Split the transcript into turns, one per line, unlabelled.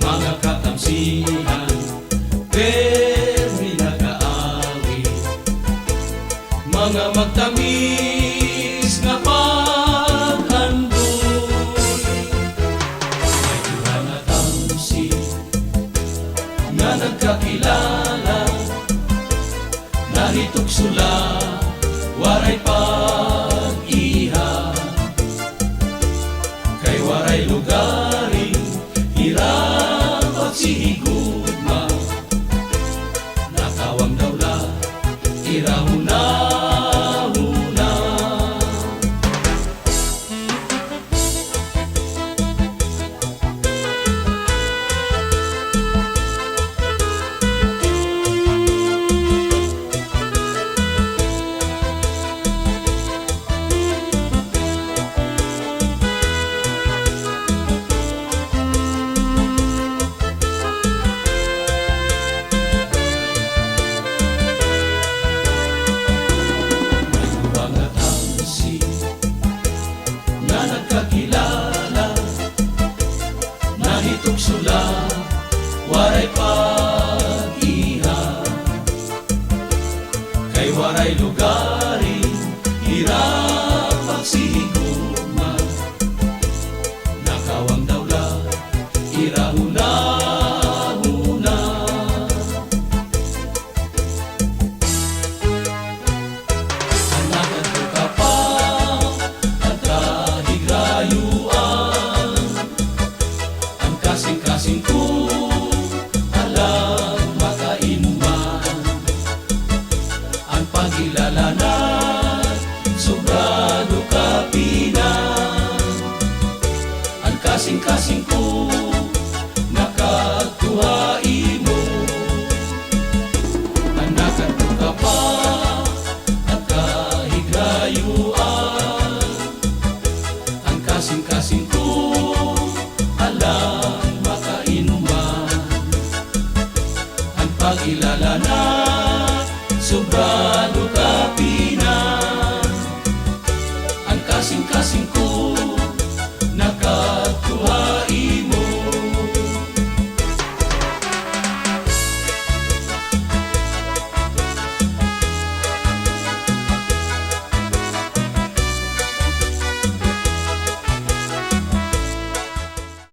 mga katamsihan, permi nag-aawit, mga magtamis na pag-andun. May iba na tamsin nga nagkakilala, nahitugsula, waray pag-iha, kay waray lugaring hirap pagsihigugma, nakawang dawla irahuna. Nagkakilala, nahitugsula, waray pag-iha, kay waray lugaring hirap pagsihigugma, nakawang dawla irahuna-huna. Anagan ko ka pa ang kasing-kasing ko alam makainman, ang pag-ilalanan sobrado kapinan, ang kasing-kasing ko nakatuhain mo, anakan ko ka pa at kahigayuan, ang kasing-kasing ko alam makainuman, ang pag-ilala na sobra